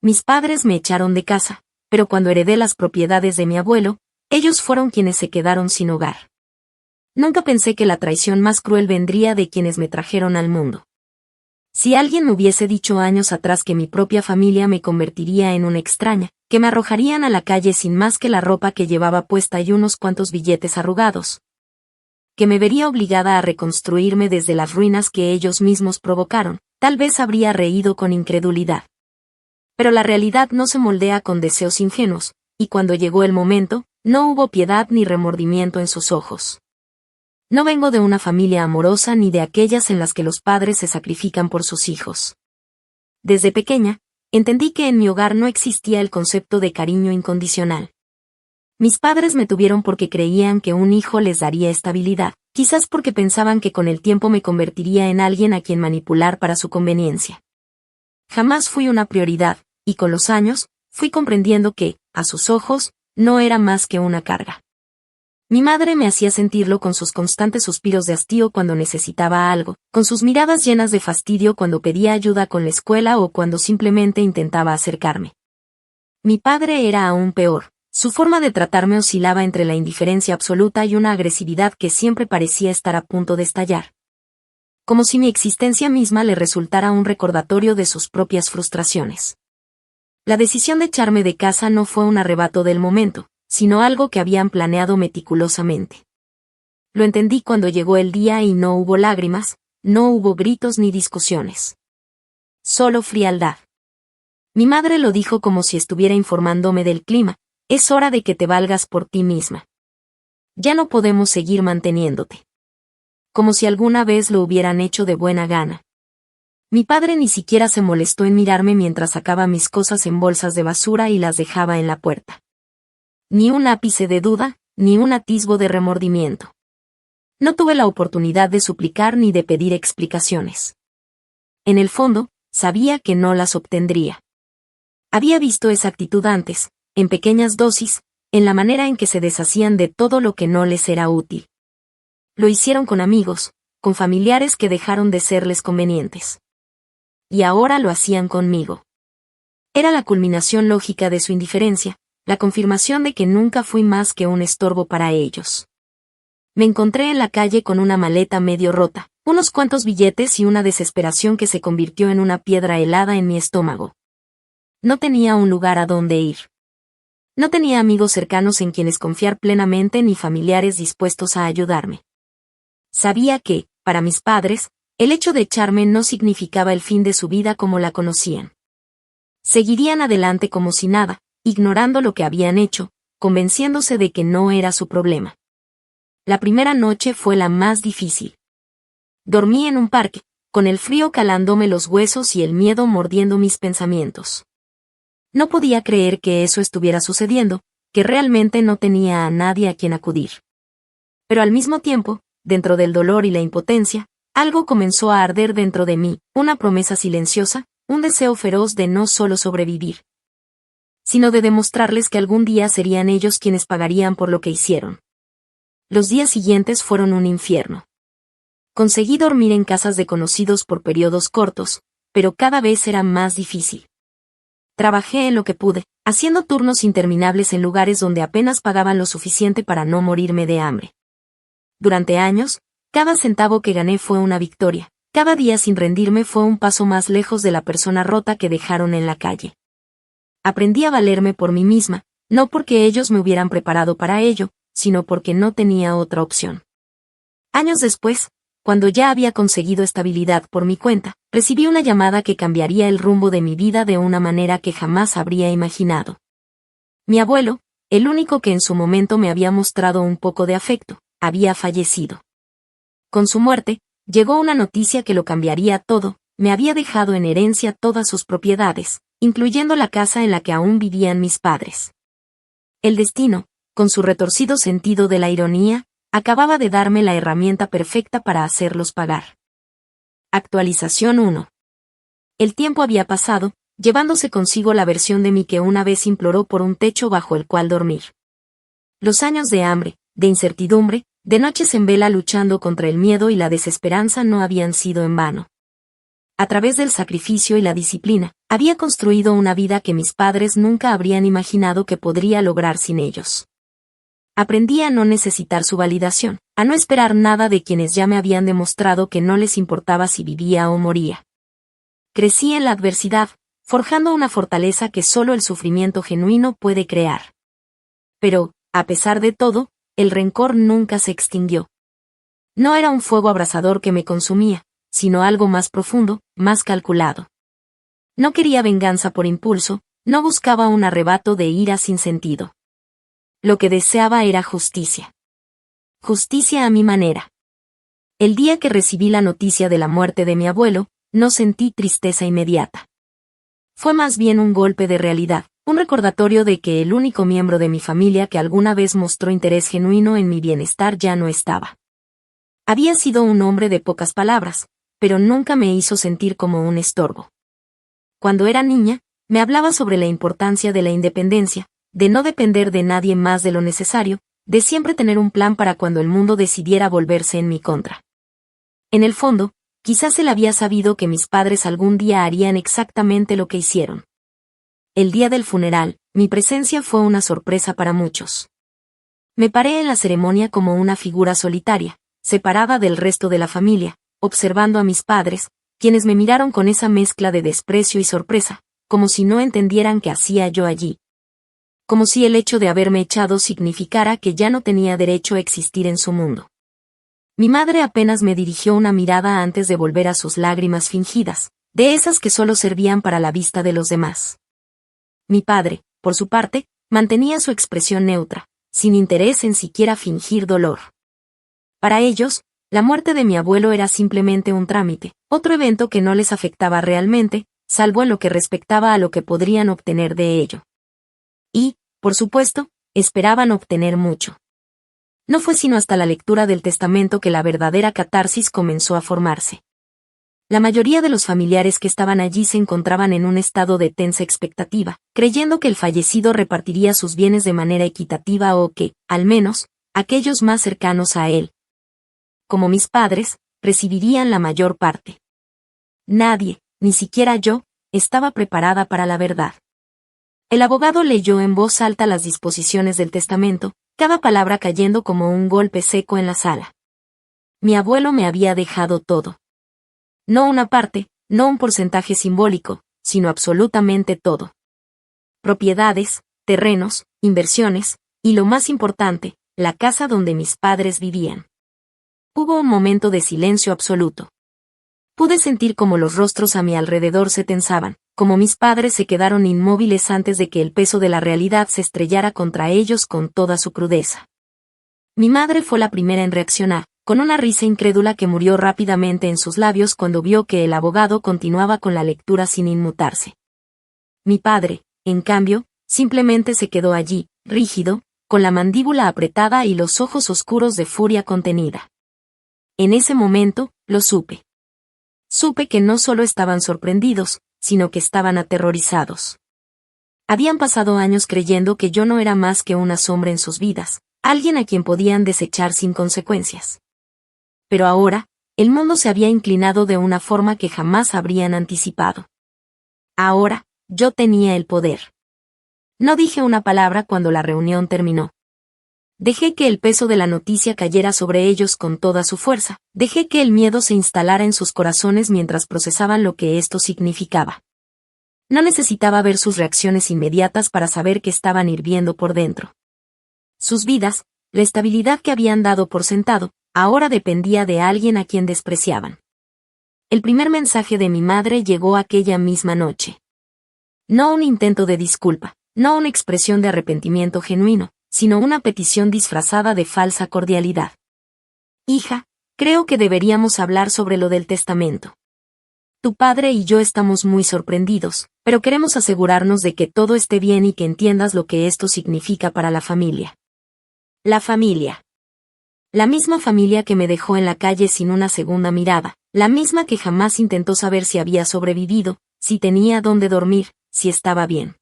Mis padres me echaron de casa, pero cuando heredé las propiedades de mi abuelo, ellos fueron quienes se quedaron sin hogar. Nunca pensé que la traición más cruel vendría de quienes me trajeron al mundo. Si alguien me hubiese dicho años atrás que mi propia familia me convertiría en una extraña, que me arrojarían a la calle sin más que la ropa que llevaba puesta y unos cuantos billetes arrugados, que me vería obligada a reconstruirme desde las ruinas que ellos mismos provocaron, tal vez habría reído con incredulidad. Pero la realidad no se moldea con deseos ingenuos, y cuando llegó el momento, no hubo piedad ni remordimiento en sus ojos. No vengo de una familia amorosa ni de aquellas en las que los padres se sacrifican por sus hijos. Desde pequeña, entendí que en mi hogar no existía el concepto de cariño incondicional. Mis padres me tuvieron porque creían que un hijo les daría estabilidad, quizás porque pensaban que con el tiempo me convertiría en alguien a quien manipular para su conveniencia. Jamás fui una prioridad, y con los años, fui comprendiendo que, a sus ojos, no era más que una carga. Mi madre me hacía sentirlo con sus constantes suspiros de hastío cuando necesitaba algo, con sus miradas llenas de fastidio cuando pedía ayuda con la escuela o cuando simplemente intentaba acercarme. Mi padre era aún peor. Su forma de tratarme oscilaba entre la indiferencia absoluta y una agresividad que siempre parecía estar a punto de estallar. Como si mi existencia misma le resultara un recordatorio de sus propias frustraciones. La decisión de echarme de casa no fue un arrebato del momento, sino algo que habían planeado meticulosamente. Lo entendí cuando llegó el día y no hubo lágrimas, no hubo gritos ni discusiones. Solo frialdad. Mi madre lo dijo como si estuviera informándome del clima: es hora de que te valgas por ti misma. Ya no podemos seguir manteniéndote. Como si alguna vez lo hubieran hecho de buena gana. Mi padre ni siquiera se molestó en mirarme mientras sacaba mis cosas en bolsas de basura y las dejaba en la puerta. Ni un ápice de duda, ni un atisbo de remordimiento. No tuve la oportunidad de suplicar ni de pedir explicaciones. En el fondo, sabía que no las obtendría. Había visto esa actitud antes, en pequeñas dosis, en la manera en que se deshacían de todo lo que no les era útil. Lo hicieron con amigos, con familiares que dejaron de serles convenientes. Y ahora lo hacían conmigo. Era la culminación lógica de su indiferencia, la confirmación de que nunca fui más que un estorbo para ellos. Me encontré en la calle con una maleta medio rota, unos cuantos billetes y una desesperación que se convirtió en una piedra helada en mi estómago. No tenía un lugar a donde ir. No tenía amigos cercanos en quienes confiar plenamente ni familiares dispuestos a ayudarme. Sabía que, para mis padres, el hecho de echarme no significaba el fin de su vida como la conocían. Seguirían adelante como si nada, ignorando lo que habían hecho, convenciéndose de que no era su problema. La primera noche fue la más difícil. Dormí en un parque, con el frío calándome los huesos y el miedo mordiendo mis pensamientos. No podía creer que eso estuviera sucediendo, que realmente no tenía a nadie a quien acudir. Pero al mismo tiempo, dentro del dolor y la impotencia, algo comenzó a arder dentro de mí, una promesa silenciosa, un deseo feroz de no solo sobrevivir, sino de demostrarles que algún día serían ellos quienes pagarían por lo que hicieron. Los días siguientes fueron un infierno. Conseguí dormir en casas de conocidos por periodos cortos, pero cada vez era más difícil. Trabajé en lo que pude, haciendo turnos interminables en lugares donde apenas pagaban lo suficiente para no morirme de hambre. Durante años, cada centavo que gané fue una victoria, cada día sin rendirme fue un paso más lejos de la persona rota que dejaron en la calle. Aprendí a valerme por mí misma, no porque ellos me hubieran preparado para ello, sino porque no tenía otra opción. Años después, cuando ya había conseguido estabilidad por mi cuenta, recibí una llamada que cambiaría el rumbo de mi vida de una manera que jamás habría imaginado. Mi abuelo, el único que en su momento me había mostrado un poco de afecto, había fallecido. Con su muerte, llegó una noticia que lo cambiaría todo: me había dejado en herencia todas sus propiedades, incluyendo la casa en la que aún vivían mis padres. El destino, con su retorcido sentido de la ironía, acababa de darme la herramienta perfecta para hacerlos pagar. Actualización 1. El tiempo había pasado, llevándose consigo la versión de mí que una vez imploró por un techo bajo el cual dormir. Los años de hambre, de incertidumbre, de noches en vela luchando contra el miedo y la desesperanza no habían sido en vano. A través del sacrificio y la disciplina, Había construido una vida que mis padres nunca habrían imaginado que podría lograr sin ellos. Aprendí a no necesitar su validación, a no esperar nada de quienes ya me habían demostrado que no les importaba si vivía o moría. Crecí en la adversidad, forjando una fortaleza que solo el sufrimiento genuino puede crear. Pero, a pesar de todo, el rencor nunca se extinguió. No era un fuego abrasador que me consumía, sino algo más profundo, más calculado. No quería venganza por impulso, no buscaba un arrebato de ira sin sentido. Lo que deseaba era justicia. Justicia a mi manera. El día que recibí la noticia de la muerte de mi abuelo, no sentí tristeza inmediata. Fue más bien un golpe de realidad, un recordatorio de que el único miembro de mi familia que alguna vez mostró interés genuino en mi bienestar ya no estaba. Había sido un hombre de pocas palabras, pero nunca me hizo sentir como un estorbo. Cuando era niña, me hablaba sobre la importancia de la independencia, de no depender de nadie más de lo necesario, de siempre tener un plan para cuando el mundo decidiera volverse en mi contra. En el fondo, quizás él había sabido que mis padres algún día harían exactamente lo que hicieron. El día del funeral, mi presencia fue una sorpresa para muchos. Me paré en la ceremonia como una figura solitaria, separada del resto de la familia, observando a mis padres, quienes me miraron con esa mezcla de desprecio y sorpresa, como si no entendieran qué hacía yo allí. Como si el hecho de haberme echado significara que ya no tenía derecho a existir en su mundo. Mi madre apenas me dirigió una mirada antes de volver a sus lágrimas fingidas, de esas que solo servían para la vista de los demás. Mi padre, por su parte, mantenía su expresión neutra, sin interés en siquiera fingir dolor. Para ellos, la muerte de mi abuelo era simplemente un trámite, otro evento que no les afectaba realmente, salvo en lo que respectaba a lo que podrían obtener de ello. Y, por supuesto, esperaban obtener mucho. No fue sino hasta la lectura del testamento que la verdadera catarsis comenzó a formarse. La mayoría de los familiares que estaban allí se encontraban en un estado de tensa expectativa, creyendo que el fallecido repartiría sus bienes de manera equitativa o que, al menos, aquellos más cercanos a él, como mis padres, recibirían la mayor parte. Nadie, ni siquiera yo, estaba preparada para la verdad. El abogado leyó en voz alta las disposiciones del testamento, cada palabra cayendo como un golpe seco en la sala. Mi abuelo me había dejado todo. No una parte, no un porcentaje simbólico, sino absolutamente todo. Propiedades, terrenos, inversiones, y lo más importante, la casa donde mis padres vivían. Hubo un momento de silencio absoluto. Pude sentir como los rostros a mi alrededor se tensaban, como mis padres se quedaron inmóviles antes de que el peso de la realidad se estrellara contra ellos con toda su crudeza. Mi madre fue la primera en reaccionar, con una risa incrédula que murió rápidamente en sus labios cuando vio que el abogado continuaba con la lectura sin inmutarse. Mi padre, en cambio, simplemente se quedó allí, rígido, con la mandíbula apretada y los ojos oscuros de furia contenida. En ese momento, lo supe. Supe que no solo estaban sorprendidos, sino que estaban aterrorizados. Habían pasado años creyendo que yo no era más que una sombra en sus vidas, alguien a quien podían desechar sin consecuencias. Pero ahora, el mundo se había inclinado de una forma que jamás habrían anticipado. Ahora, yo tenía el poder. No dije una palabra cuando la reunión terminó. Dejé que el peso de la noticia cayera sobre ellos con toda su fuerza, dejé que el miedo se instalara en sus corazones mientras procesaban lo que esto significaba. No necesitaba ver sus reacciones inmediatas para saber que estaban hirviendo por dentro. Sus vidas, la estabilidad que habían dado por sentado, ahora dependía de alguien a quien despreciaban. El primer mensaje de mi madre llegó aquella misma noche. No un intento de disculpa, no una expresión de arrepentimiento genuino, sino una petición disfrazada de falsa cordialidad. Hija, creo que deberíamos hablar sobre lo del testamento. Tu padre y yo estamos muy sorprendidos, pero queremos asegurarnos de que todo esté bien y que entiendas lo que esto significa para la familia. La familia. La misma familia que me dejó en la calle sin una segunda mirada, la misma que jamás intentó saber si había sobrevivido, si tenía dónde dormir, si estaba bien.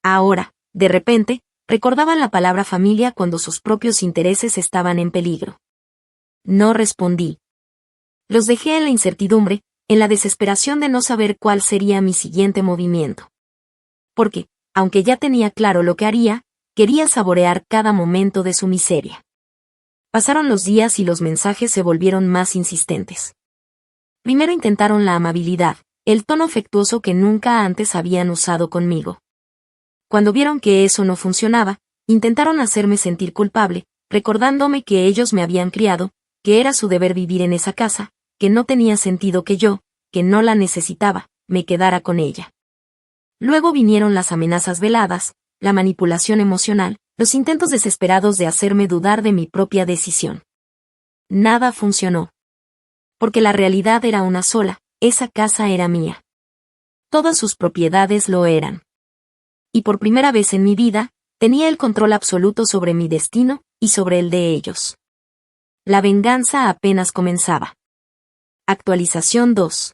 Ahora, de repente, recordaban la palabra familia cuando sus propios intereses estaban en peligro. No respondí. Los dejé en la incertidumbre, en la desesperación de no saber cuál sería mi siguiente movimiento. Porque, aunque ya tenía claro lo que haría, quería saborear cada momento de su miseria. Pasaron los días y los mensajes se volvieron más insistentes. Primero intentaron la amabilidad, el tono afectuoso que nunca antes habían usado conmigo. Cuando vieron que eso no funcionaba, intentaron hacerme sentir culpable, recordándome que ellos me habían criado, que era su deber vivir en esa casa, que no tenía sentido que yo, que no la necesitaba, me quedara con ella. Luego vinieron las amenazas veladas, la manipulación emocional, los intentos desesperados de hacerme dudar de mi propia decisión. Nada funcionó. Porque la realidad era una sola, esa casa era mía. Todas sus propiedades lo eran. Y por primera vez en mi vida, tenía el control absoluto sobre mi destino y sobre el de ellos. La venganza apenas comenzaba. Actualización 2.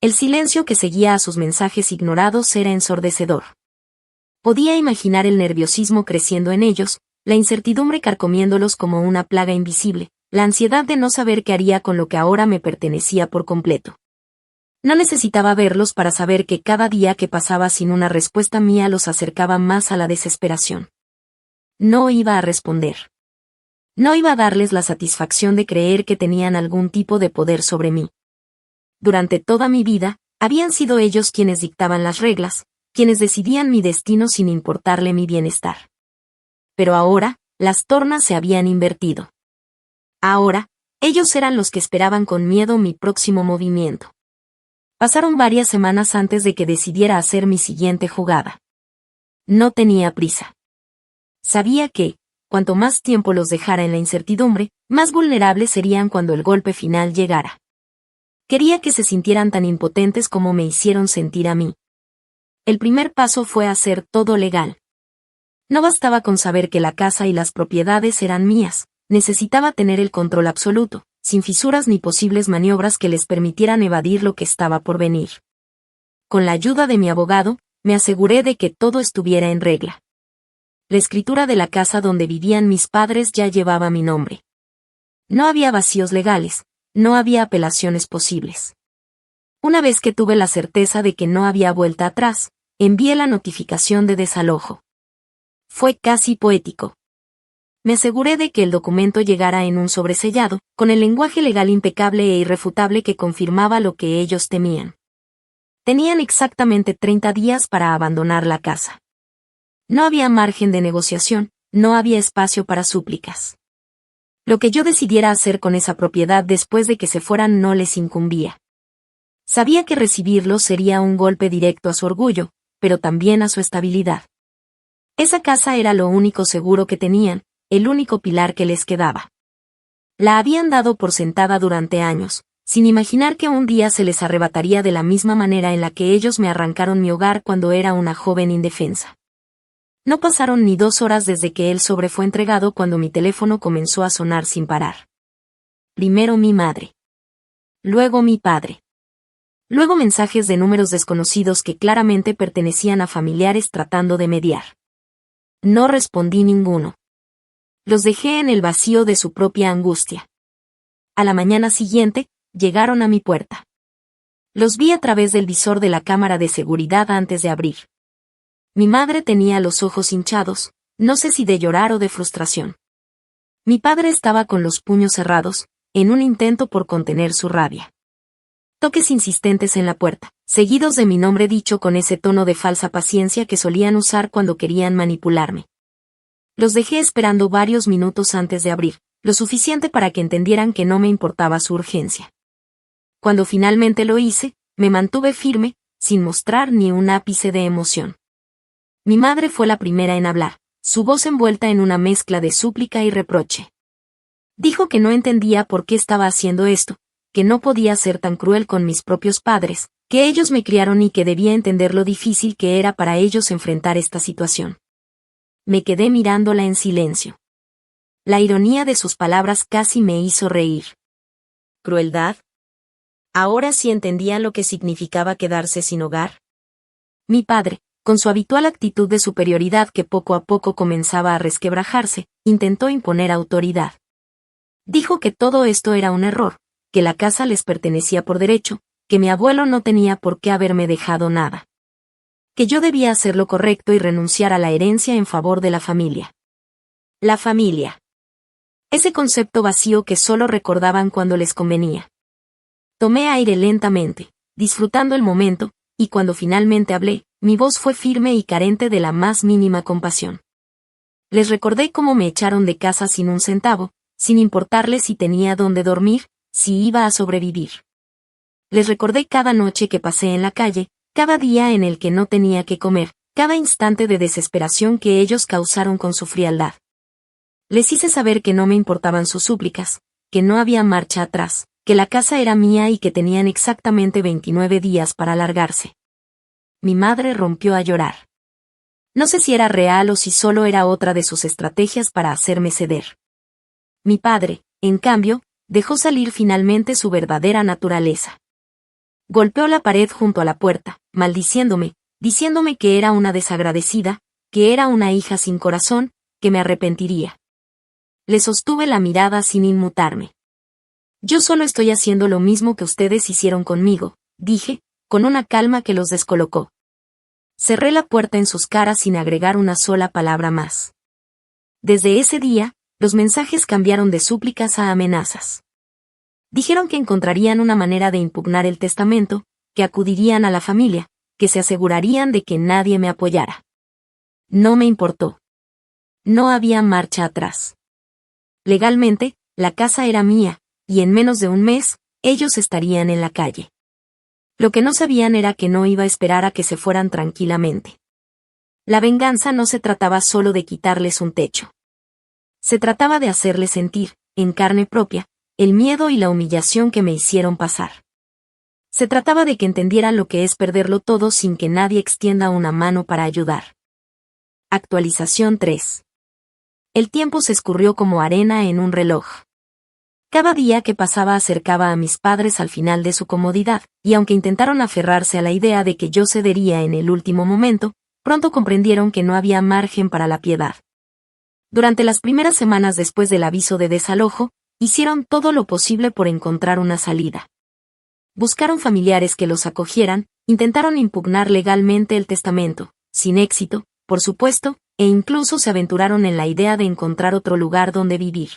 El silencio que seguía a sus mensajes ignorados era ensordecedor. Podía imaginar el nerviosismo creciendo en ellos, la incertidumbre carcomiéndolos como una plaga invisible, la ansiedad de no saber qué haría con lo que ahora me pertenecía por completo. No necesitaba verlos para saber que cada día que pasaba sin una respuesta mía los acercaba más a la desesperación. No iba a responder. No iba a darles la satisfacción de creer que tenían algún tipo de poder sobre mí. Durante toda mi vida, habían sido ellos quienes dictaban las reglas, quienes decidían mi destino sin importarle mi bienestar. Pero ahora, las tornas se habían invertido. Ahora, ellos eran los que esperaban con miedo mi próximo movimiento. Pasaron varias semanas antes de que decidiera hacer mi siguiente jugada. No tenía prisa. Sabía que, cuanto más tiempo los dejara en la incertidumbre, más vulnerables serían cuando el golpe final llegara. Quería que se sintieran tan impotentes como me hicieron sentir a mí. El primer paso fue hacer todo legal. No bastaba con saber que la casa y las propiedades eran mías, necesitaba tener el control absoluto, sin fisuras ni posibles maniobras que les permitieran evadir lo que estaba por venir. Con la ayuda de mi abogado, me aseguré de que todo estuviera en regla. La escritura de la casa donde vivían mis padres ya llevaba mi nombre. No había vacíos legales, no había apelaciones posibles. Una vez que tuve la certeza de que no había vuelta atrás, envié la notificación de desalojo. Fue casi poético. Me aseguré de que el documento llegara en un sobresellado, con el lenguaje legal impecable e irrefutable que confirmaba lo que ellos temían. Tenían exactamente 30 días para abandonar la casa. No había margen de negociación, no había espacio para súplicas. Lo que yo decidiera hacer con esa propiedad después de que se fueran no les incumbía. Sabía que recibirlo sería un golpe directo a su orgullo, pero también a su estabilidad. Esa casa era lo único seguro que tenían, el único pilar que les quedaba. La habían dado por sentada durante años, sin imaginar que un día se les arrebataría de la misma manera en la que ellos me arrancaron mi hogar cuando era una joven indefensa. No pasaron ni 2 horas desde que el sobre fue entregado cuando mi teléfono comenzó a sonar sin parar. Primero mi madre. Luego mi padre. Luego mensajes de números desconocidos que claramente pertenecían a familiares tratando de mediar. No respondí ninguno. Los dejé en el vacío de su propia angustia. A la mañana siguiente, llegaron a mi puerta. Los vi a través del visor de la cámara de seguridad antes de abrir. Mi madre tenía los ojos hinchados, no sé si de llorar o de frustración. Mi padre estaba con los puños cerrados, en un intento por contener su rabia. Toques insistentes en la puerta, seguidos de mi nombre dicho con ese tono de falsa paciencia que solían usar cuando querían manipularme. Los dejé esperando varios minutos antes de abrir, lo suficiente para que entendieran que no me importaba su urgencia. Cuando finalmente lo hice, me mantuve firme, sin mostrar ni un ápice de emoción. Mi madre fue la primera en hablar, su voz envuelta en una mezcla de súplica y reproche. Dijo que no entendía por qué estaba haciendo esto, que no podía ser tan cruel con mis propios padres, que ellos me criaron y que debía entender lo difícil que era para ellos enfrentar esta situación. Me quedé mirándola en silencio. La ironía de sus palabras casi me hizo reír. ¿Crueldad? ¿Ahora sí entendían lo que significaba quedarse sin hogar? Mi padre, con su habitual actitud de superioridad que poco a poco comenzaba a resquebrajarse, intentó imponer autoridad. Dijo que todo esto era un error, que la casa les pertenecía por derecho, que mi abuelo no tenía por qué haberme dejado nada. Que yo debía hacer lo correcto y renunciar a la herencia en favor de la familia. La familia. Ese concepto vacío que solo recordaban cuando les convenía. Tomé aire lentamente, disfrutando el momento, y cuando finalmente hablé, mi voz fue firme y carente de la más mínima compasión. Les recordé cómo me echaron de casa sin un centavo, sin importarles si tenía dónde dormir, si iba a sobrevivir. Les recordé cada noche que pasé en la calle, cada día en el que no tenía que comer, cada instante de desesperación que ellos causaron con su frialdad. Les hice saber que no me importaban sus súplicas, que no había marcha atrás, que la casa era mía y que tenían exactamente 29 días para largarse. Mi madre rompió a llorar. No sé si era real o si solo era otra de sus estrategias para hacerme ceder. Mi padre, en cambio, dejó salir finalmente su verdadera naturaleza. Golpeó la pared junto a la puerta, maldiciéndome, diciéndome que era una desagradecida, que era una hija sin corazón, que me arrepentiría. Le sostuve la mirada sin inmutarme. Yo solo estoy haciendo lo mismo que ustedes hicieron conmigo, dije, con una calma que los descolocó. Cerré la puerta en sus caras sin agregar una sola palabra más. Desde ese día, los mensajes cambiaron de súplicas a amenazas. Dijeron que encontrarían una manera de impugnar el testamento, que acudirían a la familia, que se asegurarían de que nadie me apoyara. No me importó. No había marcha atrás. Legalmente, la casa era mía, y en menos de un mes, ellos estarían en la calle. Lo que no sabían era que no iba a esperar a que se fueran tranquilamente. La venganza no se trataba solo de quitarles un techo. Se trataba de hacerles sentir, en carne propia, el miedo y la humillación que me hicieron pasar. Se trataba de que entendieran lo que es perderlo todo sin que nadie extienda una mano para ayudar. Actualización 3. El tiempo se escurrió como arena en un reloj. Cada día que pasaba acercaba a mis padres al final de su comodidad, y aunque intentaron aferrarse a la idea de que yo cedería en el último momento, pronto comprendieron que no había margen para la piedad. Durante las primeras semanas después del aviso de desalojo, hicieron todo lo posible por encontrar una salida. Buscaron familiares que los acogieran, intentaron impugnar legalmente el testamento, sin éxito, por supuesto, e incluso se aventuraron en la idea de encontrar otro lugar donde vivir.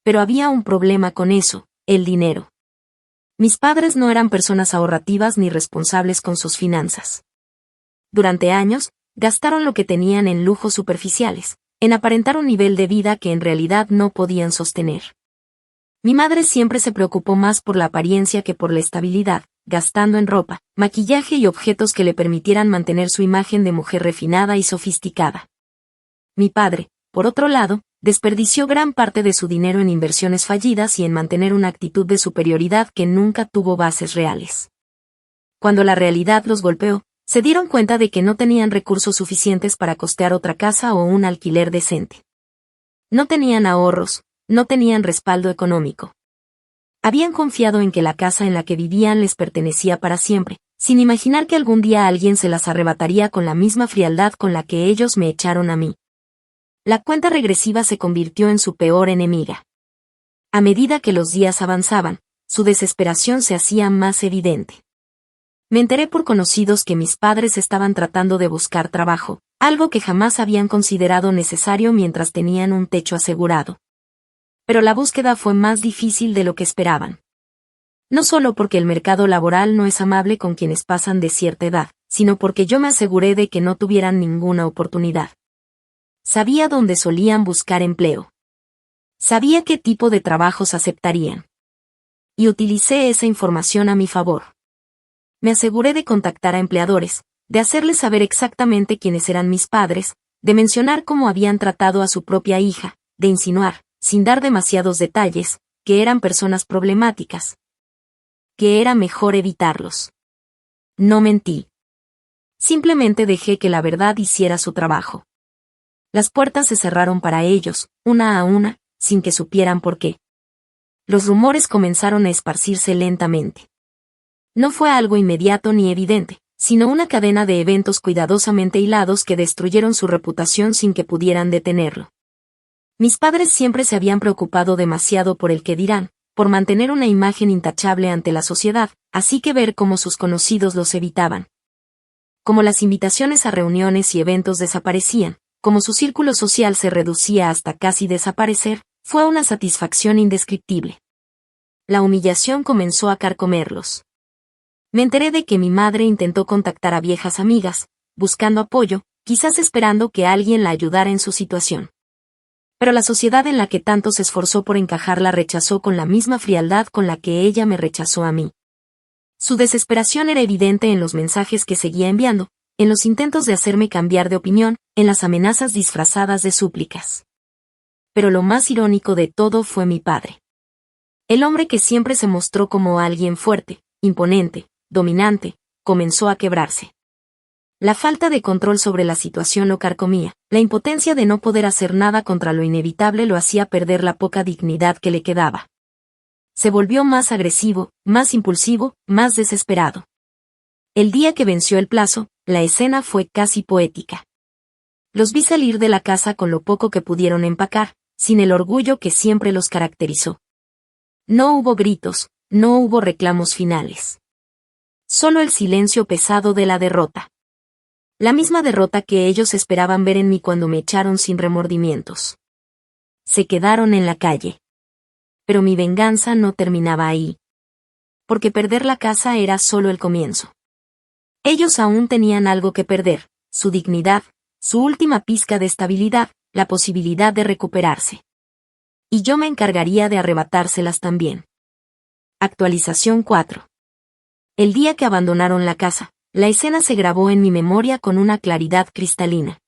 Pero había un problema con eso, el dinero. Mis padres no eran personas ahorrativas ni responsables con sus finanzas. Durante años, gastaron lo que tenían en lujos superficiales, en aparentar un nivel de vida que en realidad no podían sostener. Mi madre siempre se preocupó más por la apariencia que por la estabilidad, gastando en ropa, maquillaje y objetos que le permitieran mantener su imagen de mujer refinada y sofisticada. Mi padre, por otro lado, desperdició gran parte de su dinero en inversiones fallidas y en mantener una actitud de superioridad que nunca tuvo bases reales. Cuando la realidad los golpeó, se dieron cuenta de que no tenían recursos suficientes para costear otra casa o un alquiler decente. No tenían ahorros, no tenían respaldo económico. Habían confiado en que la casa en la que vivían les pertenecía para siempre, sin imaginar que algún día alguien se las arrebataría con la misma frialdad con la que ellos me echaron a mí. La cuenta regresiva se convirtió en su peor enemiga. A medida que los días avanzaban, su desesperación se hacía más evidente. Me enteré por conocidos que mis padres estaban tratando de buscar trabajo, algo que jamás habían considerado necesario mientras tenían un techo asegurado. Pero la búsqueda fue más difícil de lo que esperaban. No solo porque el mercado laboral no es amable con quienes pasan de cierta edad, sino porque yo me aseguré de que no tuvieran ninguna oportunidad. Sabía dónde solían buscar empleo. Sabía qué tipo de trabajos aceptarían. Y utilicé esa información a mi favor. Me aseguré de contactar a empleadores, de hacerles saber exactamente quiénes eran mis padres, de mencionar cómo habían tratado a su propia hija, de insinuar, sin dar demasiados detalles, que eran personas problemáticas. Que era mejor evitarlos. No mentí. Simplemente dejé que la verdad hiciera su trabajo. Las puertas se cerraron para ellos, una a una, sin que supieran por qué. Los rumores comenzaron a esparcirse lentamente. No fue algo inmediato ni evidente, sino una cadena de eventos cuidadosamente hilados que destruyeron su reputación sin que pudieran detenerlo. Mis padres siempre se habían preocupado demasiado por el qué dirán, por mantener una imagen intachable ante la sociedad, así que ver cómo sus conocidos los evitaban. Como las invitaciones a reuniones y eventos desaparecían, como su círculo social se reducía hasta casi desaparecer, fue una satisfacción indescriptible. La humillación comenzó a carcomerlos. Me enteré de que mi madre intentó contactar a viejas amigas, buscando apoyo, quizás esperando que alguien la ayudara en su situación. Pero la sociedad en la que tanto se esforzó por encajar la rechazó con la misma frialdad con la que ella me rechazó a mí. Su desesperación era evidente en los mensajes que seguía enviando, en los intentos de hacerme cambiar de opinión, en las amenazas disfrazadas de súplicas. Pero lo más irónico de todo fue mi padre. El hombre que siempre se mostró como alguien fuerte, imponente, dominante, comenzó a quebrarse. La falta de control sobre la situación lo carcomía, la impotencia de no poder hacer nada contra lo inevitable lo hacía perder la poca dignidad que le quedaba. Se volvió más agresivo, más impulsivo, más desesperado. El día que venció el plazo, la escena fue casi poética. Los vi salir de la casa con lo poco que pudieron empacar, sin el orgullo que siempre los caracterizó. No hubo gritos, no hubo reclamos finales. Solo el silencio pesado de la derrota. La misma derrota que ellos esperaban ver en mí cuando me echaron sin remordimientos. Se quedaron en la calle. Pero mi venganza no terminaba ahí. Porque perder la casa era solo el comienzo. Ellos aún tenían algo que perder, su dignidad, su última pizca de estabilidad, la posibilidad de recuperarse. Y yo me encargaría de arrebatárselas también. Actualización 4. El día que abandonaron la casa, la escena se grabó en mi memoria con una claridad cristalina.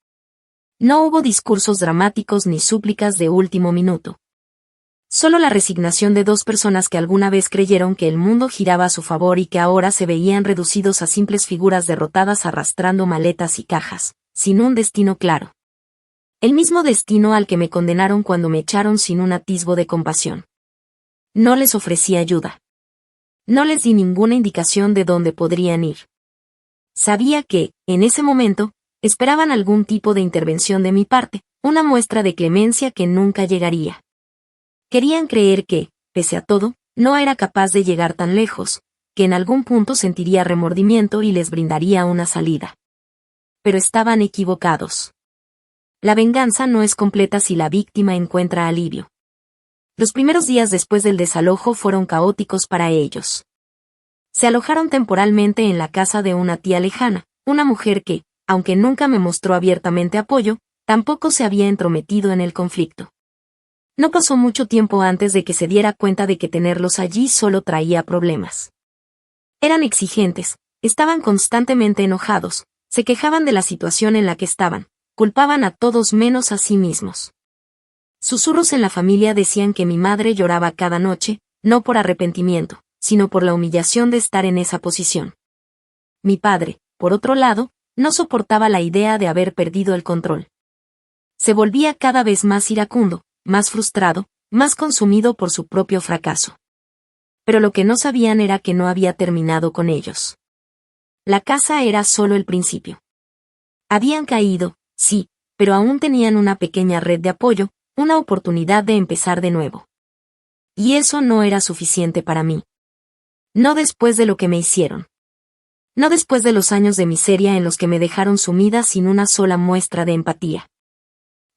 No hubo discursos dramáticos ni súplicas de último minuto. Solo la resignación de dos personas que alguna vez creyeron que el mundo giraba a su favor y que ahora se veían reducidos a simples figuras derrotadas arrastrando maletas y cajas, sin un destino claro. El mismo destino al que me condenaron cuando me echaron sin un atisbo de compasión. No les ofrecí ayuda. No les di ninguna indicación de dónde podrían ir. Sabía que, en ese momento, esperaban algún tipo de intervención de mi parte, una muestra de clemencia que nunca llegaría. Querían creer que, pese a todo, no era capaz de llegar tan lejos, que en algún punto sentiría remordimiento y les brindaría una salida. Pero estaban equivocados. La venganza no es completa si la víctima encuentra alivio. Los primeros días después del desalojo fueron caóticos para ellos. Se alojaron temporalmente en la casa de una tía lejana, una mujer que, aunque nunca me mostró abiertamente apoyo, tampoco se había entrometido en el conflicto. No pasó mucho tiempo antes de que se diera cuenta de que tenerlos allí solo traía problemas. Eran exigentes, estaban constantemente enojados, se quejaban de la situación en la que estaban, culpaban a todos menos a sí mismos. Susurros en la familia decían que mi madre lloraba cada noche, no por arrepentimiento, sino por la humillación de estar en esa posición. Mi padre, por otro lado, no soportaba la idea de haber perdido el control. Se volvía cada vez más iracundo, más frustrado, más consumido por su propio fracaso. Pero lo que no sabían era que no había terminado con ellos. La casa era solo el principio. Habían caído, sí, pero aún tenían una pequeña red de apoyo, una oportunidad de empezar de nuevo. Y eso no era suficiente para mí. No después de lo que me hicieron. No después de los años de miseria en los que me dejaron sumida sin una sola muestra de empatía.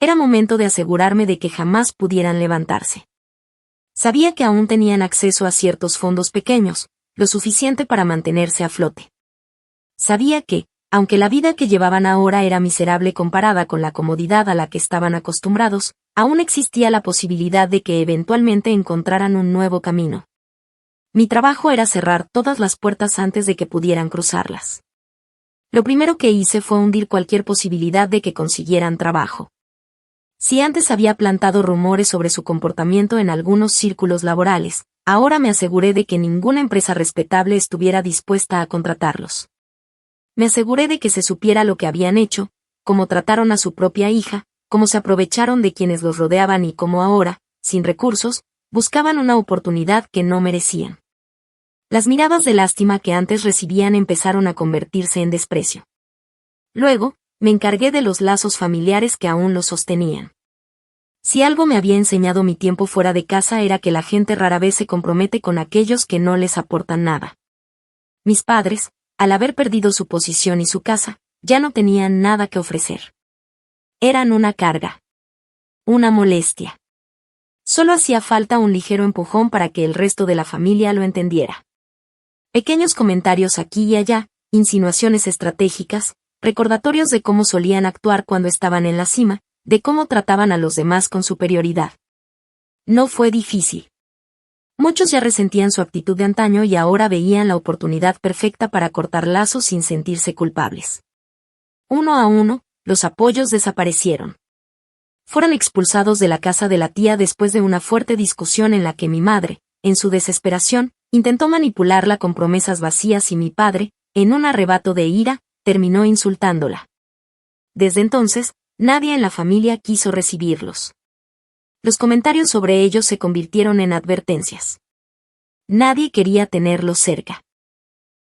Era momento de asegurarme de que jamás pudieran levantarse. Sabía que aún tenían acceso a ciertos fondos pequeños, lo suficiente para mantenerse a flote. Sabía que, aunque la vida que llevaban ahora era miserable comparada con la comodidad a la que estaban acostumbrados, aún existía la posibilidad de que eventualmente encontraran un nuevo camino. Mi trabajo era cerrar todas las puertas antes de que pudieran cruzarlas. Lo primero que hice fue hundir cualquier posibilidad de que consiguieran trabajo. Si antes había plantado rumores sobre su comportamiento en algunos círculos laborales, ahora me aseguré de que ninguna empresa respetable estuviera dispuesta a contratarlos. Me aseguré de que se supiera lo que habían hecho, cómo trataron a su propia hija, cómo se aprovecharon de quienes los rodeaban y cómo ahora, sin recursos, buscaban una oportunidad que no merecían. Las miradas de lástima que antes recibían empezaron a convertirse en desprecio. Luego, me encargué de los lazos familiares que aún los sostenían. Si algo me había enseñado mi tiempo fuera de casa era que la gente rara vez se compromete con aquellos que no les aportan nada. Mis padres, al haber perdido su posición y su casa, ya no tenían nada que ofrecer. Eran una carga. Una molestia. Solo hacía falta un ligero empujón para que el resto de la familia lo entendiera. Pequeños comentarios aquí y allá, insinuaciones estratégicas, recordatorios de cómo solían actuar cuando estaban en la cima, de cómo trataban a los demás con superioridad. No fue difícil. Muchos ya resentían su actitud de antaño y ahora veían la oportunidad perfecta para cortar lazos sin sentirse culpables. Uno a uno, los apoyos desaparecieron. Fueron expulsados de la casa de la tía después de una fuerte discusión en la que mi madre, en su desesperación, intentó manipularla con promesas vacías y mi padre, en un arrebato de ira, terminó insultándola. Desde entonces, nadie en la familia quiso recibirlos. Los comentarios sobre ellos se convirtieron en advertencias. Nadie quería tenerlos cerca.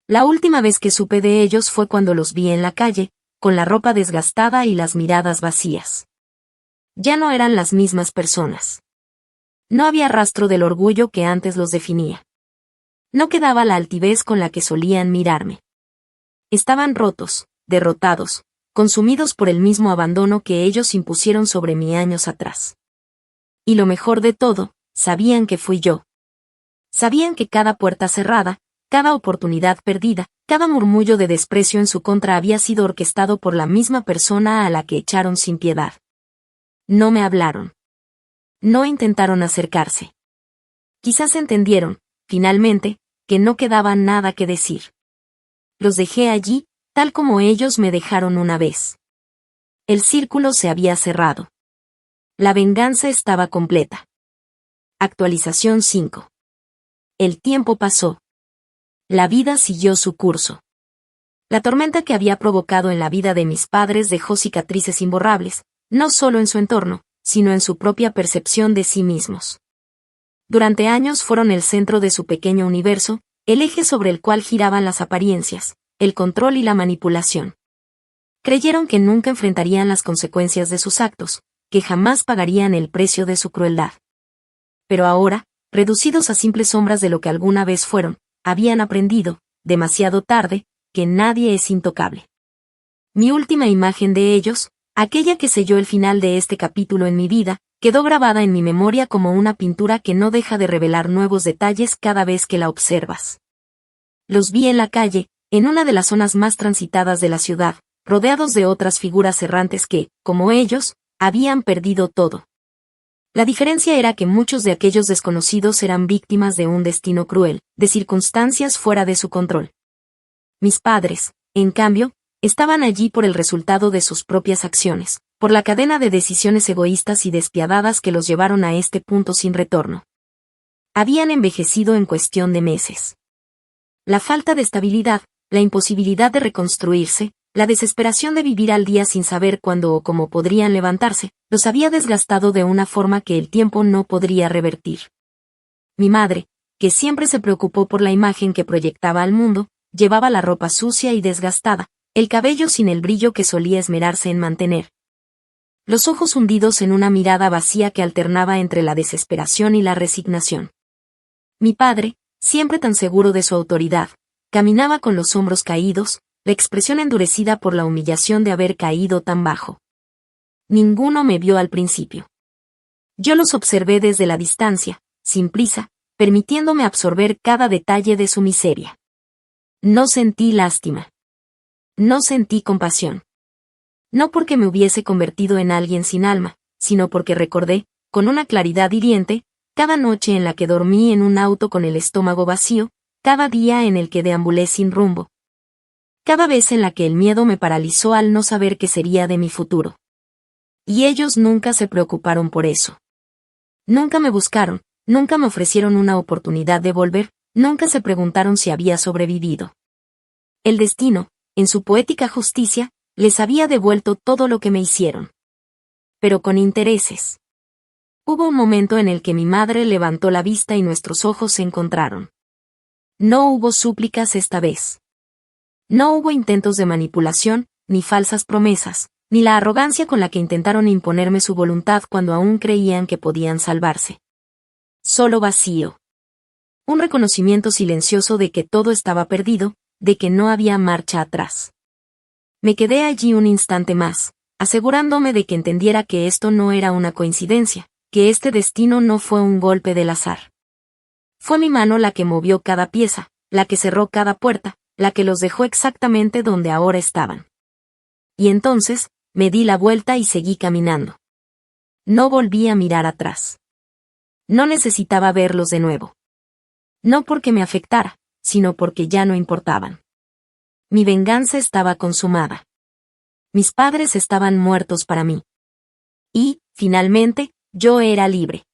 La última vez que supe de ellos fue cuando los vi en la calle, con la ropa desgastada y las miradas vacías. Ya no eran las mismas personas. No había rastro del orgullo que antes los definía. No quedaba la altivez con la que solían mirarme. Estaban rotos, derrotados, consumidos por el mismo abandono que ellos impusieron sobre mí años atrás. Y lo mejor de todo, sabían que fui yo. Sabían que cada puerta cerrada, cada oportunidad perdida, cada murmullo de desprecio en su contra había sido orquestado por la misma persona a la que echaron sin piedad. No me hablaron. No intentaron acercarse. Quizás entendieron, finalmente, que no quedaba nada que decir. Los dejé allí, tal como ellos me dejaron una vez. El círculo se había cerrado. La venganza estaba completa. Actualización 5. El tiempo pasó. La vida siguió su curso. La tormenta que había provocado en la vida de mis padres dejó cicatrices imborrables, no solo en su entorno, sino en su propia percepción de sí mismos. Durante años fueron el centro de su pequeño universo, el eje sobre el cual giraban las apariencias, el control y la manipulación. Creyeron que nunca enfrentarían las consecuencias de sus actos, que jamás pagarían el precio de su crueldad. Pero ahora, reducidos a simples sombras de lo que alguna vez fueron, habían aprendido, demasiado tarde, que nadie es intocable. Mi última imagen de ellos, aquella que selló el final de este capítulo en mi vida, quedó grabada en mi memoria como una pintura que no deja de revelar nuevos detalles cada vez que la observas. Los vi en la calle, en una de las zonas más transitadas de la ciudad, rodeados de otras figuras errantes que, como ellos, habían perdido todo. La diferencia era que muchos de aquellos desconocidos eran víctimas de un destino cruel, de circunstancias fuera de su control. Mis padres, en cambio, estaban allí por el resultado de sus propias acciones, por la cadena de decisiones egoístas y despiadadas que los llevaron a este punto sin retorno. Habían envejecido en cuestión de meses. La falta de estabilidad, la imposibilidad de reconstruirse, la desesperación de vivir al día sin saber cuándo o cómo podrían levantarse, los había desgastado de una forma que el tiempo no podría revertir. Mi madre, que siempre se preocupó por la imagen que proyectaba al mundo, llevaba la ropa sucia y desgastada, el cabello sin el brillo que solía esmerarse en mantener. Los ojos hundidos en una mirada vacía que alternaba entre la desesperación y la resignación. Mi padre, siempre tan seguro de su autoridad, caminaba con los hombros caídos, la expresión endurecida por la humillación de haber caído tan bajo. Ninguno me vio al principio. Yo los observé desde la distancia, sin prisa, permitiéndome absorber cada detalle de su miseria. No sentí lástima. No sentí compasión. No porque me hubiese convertido en alguien sin alma, sino porque recordé, con una claridad hiriente, cada noche en la que dormí en un auto con el estómago vacío, cada día en el que deambulé sin rumbo. Cada vez en la que el miedo me paralizó al no saber qué sería de mi futuro. Y ellos nunca se preocuparon por eso. Nunca me buscaron, nunca me ofrecieron una oportunidad de volver, nunca se preguntaron si había sobrevivido. El destino, en su poética justicia, les había devuelto todo lo que me hicieron. Pero con intereses. Hubo un momento en el que mi madre levantó la vista y nuestros ojos se encontraron. No hubo súplicas esta vez. No hubo intentos de manipulación, ni falsas promesas, ni la arrogancia con la que intentaron imponerme su voluntad cuando aún creían que podían salvarse. Solo vacío. Un reconocimiento silencioso de que todo estaba perdido, de que no había marcha atrás. Me quedé allí un instante más, asegurándome de que entendiera que esto no era una coincidencia, que este destino no fue un golpe del azar. Fue mi mano la que movió cada pieza, la que cerró cada puerta, la que los dejó exactamente donde ahora estaban. Y entonces, me di la vuelta y seguí caminando. No volví a mirar atrás. No necesitaba verlos de nuevo. No porque me afectara, sino porque ya no importaban. Mi venganza estaba consumada. Mis padres estaban muertos para mí. Y, finalmente, yo era libre.